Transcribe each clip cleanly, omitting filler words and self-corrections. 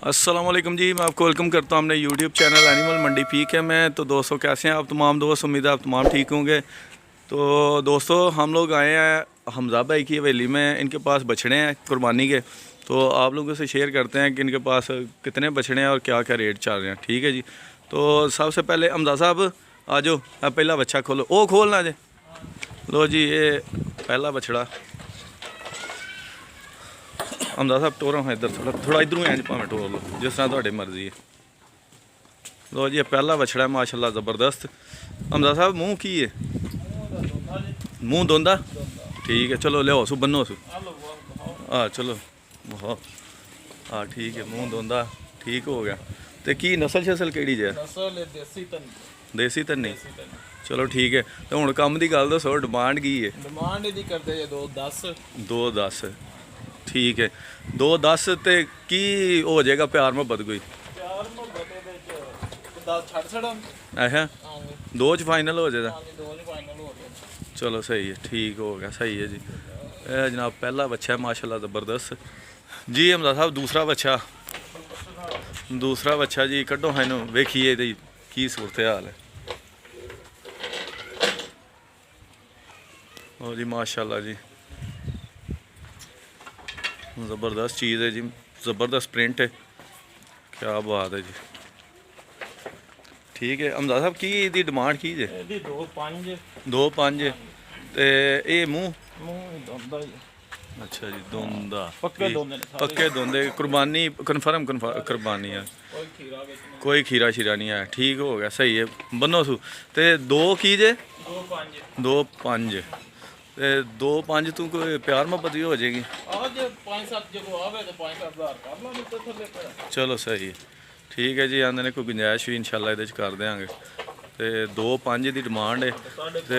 अस्सलाम वालेकुम जी, मैं आपको वेलकम करता हूँ अपने यूट्यूब चैनल एनिमल मंडी पीक है मैं। तो दोस्तों कैसे हैं आप तमाम दोस्त, उम्मीद है आप तमाम ठीक होंगे। तो दोस्तों हम लोग आए हैं हमजा भाई की हवेली में, इनके पास बछड़े हैं कुर्बानी के। तो आप लोगों से शेयर करते हैं कि इनके पास कितने बछड़े हैं और क्या क्या रेट चल रहे हैं। ठीक है जी। तो सबसे पहले हमजा साहब आ जाओ, पहला बच्चा खोलो, वो खोलना जी। लो जी, ये पहला बछड़ा हमजा साहब टोरो है इधर, थोड़ा इधरों इंज भावें टोर लो जिस तरह तुहाडी मर्जी है। लो जी, पहला बछड़ा है माशाल्लाह ज़बरदस्त। हमजा साहब मुँह की है? मुँह धोंदा? ठीक है, चलो लियो सू बनो सू। हाँ चलो बहुत, हाँ ठीक है, मुँह धोंदा ठीक हो गया। तो की नस्ल शसल केड़ी जे? देसी धन्नी। चलो ठीक है। तो हुण कम दी गल दसो, डिमांड की है? डिमांड ਇਹਦੀ ਕਰਦੇ ਜੇ 210 210 ठीक है। 210 ਤੇ ਕੀ ਹੋ ਜਾਏਗਾ ਪਿਆਰ ਮੁਹੱਬਤ ਕੋਈ? ਪਿਆਰ ਮੁਹੱਬਤ ਦੇ ਵਿੱਚ 10 ਛੱਡ ਛੜਾਂ। ਅੱਛਾ, ਹਾਂਜੀ ਦੋ ਚ ਫਾਈਨਲ ਹੋ ਜਾਏਗਾ। ਹਾਂਜੀ ਦੋ ਨਹੀਂ ਫਾਈਨਲ ਹੋ ਗਿਆ। चलो सही है, ठीक हो गया, सही है जी। जनाब पहला बच्चा है माशाल्लाह ज़बरदस्त जी। हमजा साहब दूसरा बच्चा जी, कड्डो है इनू, वेखिए इहदी की सूरत हाल है। ओ जी माशाल्लाह जी, ज़बरदस्त चीज़ है जी, ज़बरदस्त प्रिंट है, क्या बात है जी। ठीक है। हमजा साहब की दी डिमांड की जे? ਇਹਦੀ 2-5 2-5 ਤੇ ਇਹ ਮੂੰਹ ਮੂੰਹ ਦੰਦਾ ਜੀ। अच्छा जी, दोंदा पक्के दोंदे ने सारे। पक्के दोंदे, कुर्बानी कन्फर्म कुर्बानी है, ਕੋਈ ਖੀਰਾ ਵਿੱਚ ਨਹੀਂ। कोई खीरा शीरा नहीं है। ठीक हो गया, सही है, बनो सू। ते दो की जे? 2-5 2-5 ते 2-5 तू कोई प्यार मोहब्बत भी हो जाएगी। ਅੱਜ 5-7 ਜਦੋਂ ਆਵੇ ਤੇ 5-7 ਹਜ਼ਾਰ ਕਰ ਲਾ, ਨਹੀਂ ਤੇ ਥੱਲੇ ਪਿਆ। चलो सही है, ठीक है जी। आंदे ने कोई गुंजाइश भी इंशाल्लाह ਇਹਦੇ ਚ ਕਰ देंगे। ਤੇ 2-5 ਦੀ ਡਿਮਾਂਡ ਹੈ ਤੇ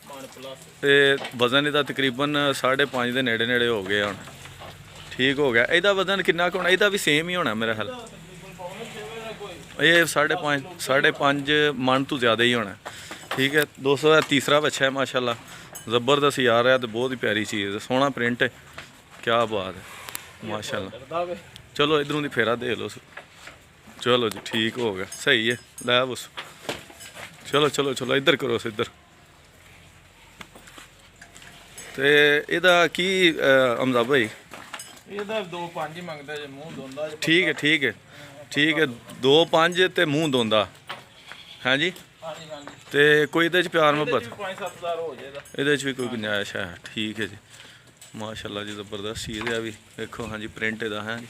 5+ ਤੇ ਵਜ਼ਨ ਇਹਦਾ ਤਕਰੀਬਨ 5.5 ਦੇ ਨੇੜੇ ਨੇੜੇ ਹੋ ਗਿਆ ਹੁਣ। ਠੀਕ ਹੋ ਗਿਆ। ਇਹਦਾ ਵਜ਼ਨ ਕਿੰਨਾ ਕੁ ਹੋਣਾ? ਇਹਦਾ ਵੀ ਸੇਮ ਹੀ ਹੋਣਾ ਮੇਰਾ ਖਿਆਲ। ਇਹ 5.5 ਮਣ ਤੋਂ ਜ਼ਿਆਦਾ ਹੀ ਹੋਣਾ। ठीक है दोस्तों, तीसरा बच्चा है माशाल्लाह ज़बरदस्त यार है, तो बहुत ही प्यारी चीज़ है, सोहना प्रिंट है, क्या बात है माशाल्लाह। चलो इधरों दी फेरा दे लो। चलो जी, ठीक हो गया, सही है, लै बस। चलो चलो चलो इधर करो इधर। ਤੇ ਇਹਦਾ ਕੀ हमजा भाई? ਇਹਦਾ 2-5 ਹੀ ਮੰਗਦਾ ਜੇ, ਮੂੰਹ ਦੋਂਦਾ ਜੇ। ठीक है ठीक है ठीक है, 2-5 ਤੇ ਮੂੰਹ ਦੋਂਦਾ ਹੈ ਜੀ। ਹਾਂਜੀ ਹਾਂਜੀ। ਤੇ ਕੋਈ ਇਹਦੇ ਚ ਪਿਆਰ ਮੁਹੱਬਤ? 5-7 ਹਜ਼ਾਰ ਹੋ ਜਾਏਗਾ। ਇਹਦੇ ਚ ਵੀ ਕੋਈ ਗੁੰਜਾਇਸ਼ ਹੈ? ਠੀਕ ਹੈ ਜੀ, ਮਾਸ਼ਾਅੱਲਾ ਜੀ, ਜ਼ਬਰਦਸਤ ਚੀਜ਼ ਹੈ ਵੀ। ਦੇਖੋ ਹਾਂਜੀ, ਪ੍ਰਿੰਟ ਇਹਦਾ ਹੈ ਜੀ,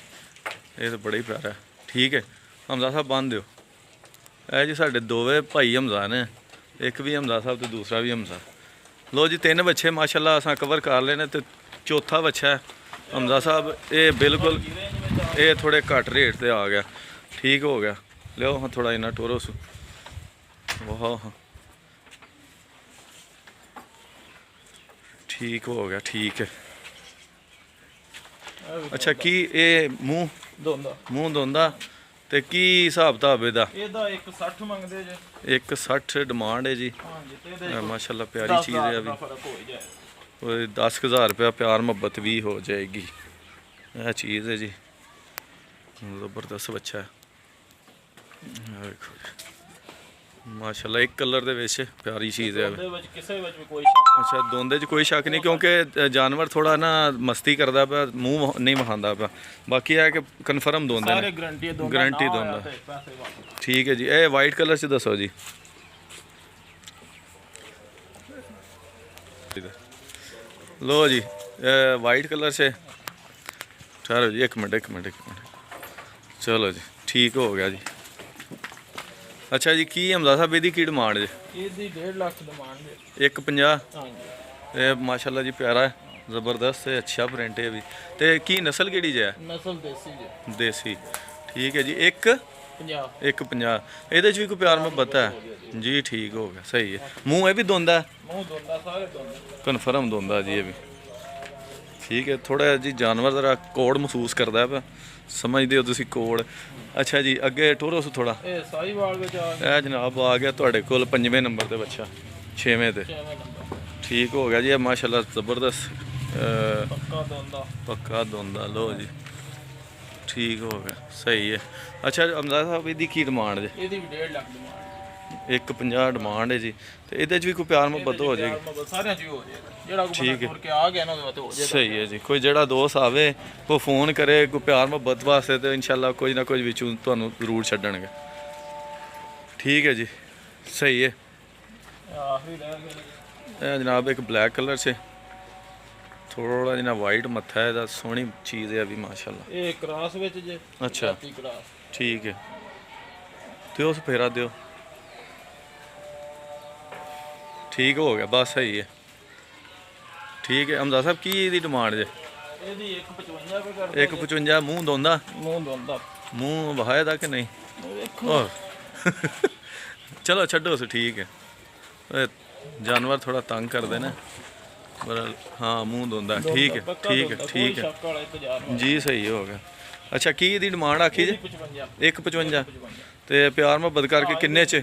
ਇਹ ਤਾਂ ਬੜਾ ਹੀ ਪਿਆਰਾ ਹੈ। ਠੀਕ ਹੈ हमजा ਸਾਹਿਬ, ਬੰਨ ਦਿਓ। ਇਹ ਜੀ ਸਾਡੇ ਦੋਵੇਂ ਭਾਈ हमजा ਨੇ, ਇੱਕ ਵੀ हमजा ਸਾਹਿਬ ਤੇ ਦੂਸਰਾ ਵੀ हमजा। लो जी, 3 बच्चे माशाल्लाह असां कवर कर लेने। तो चौथा बच्चा है हमजा साहब, ये बिल्कुल ये थोड़े घट रेट से आ गया। ठीक हो गया, लियो हाँ थोड़ा इन्ना टोरो सू। वाह ठीक हो गया, ठीक है। अच्छा, की ये मूँह धोंदा ਤੇ ਕੀ ਹਿਸਾਬ ਕਿਤਾਬ ਇਹਦਾ? ਇਹਦਾ 160 ਮੰਗਦੇ ਜੇ। 160 ਡਿਮਾਂਡ ਹੈ ਜੀ। ਹਾਂਜੀ ਤੇ ਇਹਦੇ माशाल्लाह प्यारी चीज़ है अभी। ਫਰਕ ਹੋ ਜਾਏ। कोई 10,000 रुपया प्यार मोहब्बत भी हो जाएगी। यह चीज़ है जी, ज़बरदस्त बच्चा है, देखो माशाल्लाह, एक कलर दे विच प्यारी चीज़ है। ਉਹਦੇ ਵਿੱਚ ਕਿਸੇ ਵਿੱਚ ਵੀ ਕੋਈ ਸ਼ੱਕ अच्छा, दोंदे च कोई शक नहीं, क्योंकि जानवर थोड़ा ना मस्ती करता पिया, मूँह नहीं विखांदा पिया। बाकी है कि कन्फर्म दोंदे ਸਾਰੇ ने, ਗਰੰਟੀ ਦੋਂਦਾ। गारंटी ਨਾ दोंदा। ਹੋਇਆ ਤੇ ਪੈਸੇ ਵਾਪਸ। ठीक है जी। ये वाइट कलर से दसो जी। लो जी, वाइट कलर से ठहरो जी, एक मिनट। चलो जी, ठीक हो गया जी। अच्छा जी, की हमजा साहब ਇਹਦੀ ਕੀ ਡਿਮਾਂਡ ਜੀ? ਇਹਦੀ 1.5 ਲੱਖ ਡਿਮਾਂਡ ਹੈ। 150? ਹਾਂਜੀ। ਇਹ ਮਾਸ਼ਾਅੱਲਾ ਜੀ ਪਿਆਰਾ ਹੈ, ਜ਼ਬਰਦਸਤ ਹੈ, ਅੱਛਾ ਪ੍ਰਿੰਟ ਹੈ ਵੀ। ਤੇ ਕੀ ਨਸਲ ਕਿਹੜੀ ਜੇ ਹੈ? ਨਸਲ ਦੇਸੀ ਜੇ। ਦੇਸੀ। ਠੀਕ ਹੈ ਜੀ। 50 150 ਇਹਦੇ ਚ ਵੀ ਕੋਈ ਪਿਆਰ ਮੁਹੱਬਤ ਹੈ ਜੀ? ਠੀਕ ਹੋ ਗਿਆ, ਸਹੀ ਹੈ। ਮੂੰਹ ਇਹ ਵੀ ਦੋਂਦਾ? ਮੂੰਹ ਦੋਂਦਾ, ਸਾਰੇ ਦੋਂਦੇ। ਕਨਫਰਮ ਦੋਂਦਾ ਜੀ ਇਹ ਵੀ। ਠੀਕ ਹੈ, ਥੋੜਾ ਜੀ ਜਾਨਵਰ ਜ਼ਰਾ ਕੋੜ ਮਹਿਸੂਸ ਕਰਦਾ ਪਿਆ, ਸਮਝਦੇ ਹੋ ਤੁਸੀਂ ਕੋੜ। ਅੱਛਾ ਜੀ, ਅੱਗੇ ਟੋਰੋ ਸੂ ਥੋੜਾ। ਇਹ ਸਾਹੀਵਾਲ ਵਿੱਚ ਆ ਗਿਆ। ਇਹ ਜਨਾਬ ਆ ਗਿਆ ਤੁਹਾਡੇ ਕੋਲ 5ਵੇਂ ਨੰਬਰ ਤੇ ਬੱਚਾ, 6ਵੇਂ ਤੇ। 6ਵੇਂ ਨੰਬਰ। ਠੀਕ ਹੋ ਗਿਆ ਜੀ, ਇਹ ਮਾਸ਼ਾਅੱਲਾ ਜ਼ਬਰਦਸਤ ਪੱਕਾ ਦੋਂਦਾ। ਪੱਕਾ ਦੋਂਦਾ। ਲੋ ਜੀ, ਠੀਕ ਹੋ ਗਿਆ, ਸਹੀ ਹੈ। ਅੱਛਾ ਅਮਦਾ ਸਾਹਿਬ ਇਹਦੀ ਕੀ ਡਿਮਾਂਡ ਜੇ? ਇਹਦੀ ਵੀ 1.5 ਲੱਖ ਡਿਮਾਂਡ 150 ਡਿਮਾਂਡ ਹੈ ਜੀ। ਤੇ ਇਹਦੇ 'ਚ ਵੀ ਕੋਈ ਪਿਆਰ ਮੁਹੱਬਤ ਹੋ ਜਾਏਗੀ? ਸਾਰਿਆਂ ਚ ਹੀ ਹੋ ਜਾਏਗਾ, ਜਿਹੜਾ ਕੋਈ ਠੀਕ ਹੈ। ਬੰਦਾ ਤੁਰ ਕੇ ਆ ਗਿਆ ਨਾ ਉਹਦੇ ਵਾਸਤੇ ਹੋ ਜਾਏਗਾ। ਸਹੀ ਹੈ ਜੀ। ਕੋਈ ਜਿਹੜਾ ਦੋਸਤ ਆਵੇ ਕੋਈ ਫੋਨ ਕਰੇ ਕੋਈ ਪਿਆਰ ਮੁਹੱਬਤ ਵਾਸਤੇ ਤੇ ਇਨਸ਼ਾਅੱਲਾ ਕੋਈ ਨਾ ਕੋਈ ਵਿੱਚੋਂ ਤੁਹਾਨੂੰ ਜ਼ਰੂਰ ਛੱਡਣਗੇ। ਠੀਕ ਹੈ ਜੀ, ਸਹੀ ਹੈ। ਆਖਰੀ ਰਹਿ ਗਿਆ ਇਹ ਜਨਾਬ ਇੱਕ ਬਲੈਕ ਕਲਰ 'ਚ ਥੋੜਾ ਜਿਹਾ ਵਾਈਟ ਮੱਥਾ ਇਹਦਾ, ਸੋਹਣੀ ਚੀਜ਼ ਹੈ ਵੀ ਮਾਸ਼ਾਅੱਲਾ। ਇਹ ਕ੍ਰਾਸ ਵਿੱਚ ਜੇ ਅੱਛਾ ਜਾਤੀ ਕ੍ਰਾਸ। ਠੀਕ ਹੈ, ਦਿਓ ਫੇਰਾ ਦਿਓ। ਠੀਕ ਹੋ ਗਿਆ, ਬਸ ਸਹੀ ਹੈ। ਠੀਕ ਹੈ ਅਮਦਾ ਸਾਹਿਬ ਕੀ ਇਹਦੀ ਡਿਮਾਂਡ ਜੇ? ਇਹਦੀ 155 ਰੁਪਏ ਕਰਦੇ 155 ਮੂੰਹ ਦੋਂਦਾ? ਮੂੰਹ ਦੋਂਦਾ ਮੂੰਹ ਵਹਾਇਆ ਦਾ ਕਿ ਨਹੀਂ? ਵੇਖੋ ਚਲੋ ਛੱਡੋ ਸੋ, ਠੀਕ ਹੈ। ਇਹ ਜਾਨਵਰ ਥੋੜਾ ਤੰਗ ਕਰਦੇ ਨੇ ਪਰ ਹਾਂ ਮੂੰਹ ਦੋਂਦਾ। ਠੀਕ ਹੈ ਠੀਕ ਹੈ ਠੀਕ ਹੈ ਸ਼ੱਕ ਵਾਲਾ 1000 ਜੀ, ਸਹੀ ਹੋ ਗਿਆ। ਅੱਛਾ ਕੀ ਇਹਦੀ ਡਿਮਾਂਡ ਆਖੀ ਜੇ? 55 155 ਤੇ ਪਿਆਰ ਮੁਹੱਬਤ ਕਰਕੇ ਕਿੰਨੇ 'ਚ?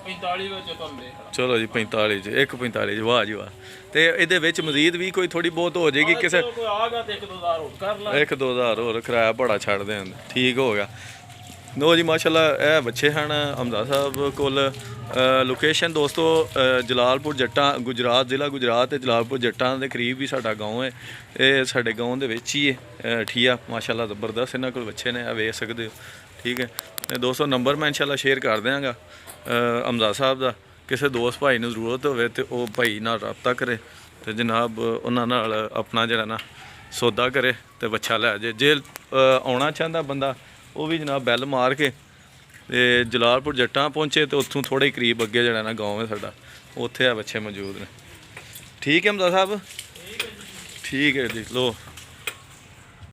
45 ਵਿੱਚ ਤੁਹਾਨੂੰ ਚਲੋ ਜੀ 45 'ਚ, 145 'ਚ, ਵਾਹ ਜੀ ਵਾਹ। ਤੇ ਇਹਦੇ ਵਿੱਚ ਮਜ਼ੀਦ ਵੀ ਕੋਈ ਥੋੜੀ ਬਹੁਤ ਹੋ ਜਾਏਗੀ ਕਿਸੇ? ਕੋਈ ਆ ਗਿਆ ਤੇ 1-2000 ਹੋਰ ਕਰ ਲਾ। 1-2000 ਹੋਰ ਕਿਰਾਇਆ ਬੜਾ ਛੱਡਦੇ ਹਨ। ਠੀਕ ਹੋ ਗਿਆ। ਲੋ ਜੀ ਮਾਸ਼ਾਅੱਲਾ ਇਹ ਬੱਚੇ ਹਨ ਅਮਦਾ ਸਾਹਿਬ ਕੋਲ। ਲੋਕੇਸ਼ਨ ਦੋਸਤੋ ਜਲਾਲਪੁਰ ਜੱਟਾਂ, ਗੁਜਰਾਤ, ਜ਼ਿਲ੍ਹਾ ਗੁਜਰਾਤ ਤੇ ਜਲਾਲਪੁਰ ਜੱਟਾਂ ਦੇ ਕਰੀਬ ਹੀ ਸਾਡਾ ਗਾਉਂ ਹੈ। ਇਹ ਸਾਡੇ ਗਾਉਂ ਦੇ ਵਿੱਚ ਹੀ ਹੈ। ਠੀਆ ਮਾਸ਼ਾਅੱਲਾ ਜ਼ਬਰਦਸਤ ਇਹਨਾਂ ਕੋਲ ਬੱਚੇ ਨੇ, ਆ ਵੇਖ ਸਕਦੇ ਹੋ। ਠੀਕ ਹੈ ਤੇ ਦੋਸਤੋ ਨੰਬਰ ਮੈਂ ਇਨਸ਼ਾਅੱਲਾ ਸ਼ੇਅਰ ਕਰ ਦਿਆਂਗਾ ਅਮਦਾ ਸਾਹਿਬ ਦਾ। ਕਿਸੇ ਦੋਸਤ ਭਾਈ ਨੂੰ ਜ਼ਰੂਰਤ ਹੋਵੇ ਤੇ ਉਹ ਭਾਈ ਨਾਲ ਰਾਬਤਾ ਕਰੇ ਤੇ ਜਨਾਬ ਉਹਨਾਂ ਨਾਲ ਆਪਣਾ ਜਿਹੜਾ ਨਾ ਸੌਦਾ ਕਰੇ ਤੇ ਬੱਚਾ ਲੈ ਜੇ। ਜੇ ਆਉਣਾ ਚਾਹੁੰਦਾ ਬੰਦਾ ਉਹ ਵੀ ਜਨਾਬ ਬੈਲ ਮਾਰ ਕੇ ਤੇ ਜਲਾਲਪੁਰ ਜੱਟਾਂ ਪਹੁੰਚੇ ਤੇ ਉੱਥੋਂ ਥੋੜ੍ਹੇ ਹੀ ਕਰੀਬ ਅੱਗੇ ਜਿਹੜਾ ਨਾ ਗਾਉਂ ਹੈ ਸਾਡਾ, ਉੱਥੇ ਆ ਬੱਚੇ ਮੌਜੂਦ ਨੇ। ਠੀਕ ਹੈ ਅਮਦਾ ਸਾਹਿਬ, ਠੀਕ ਹੈ ਜੀ। ਲੋ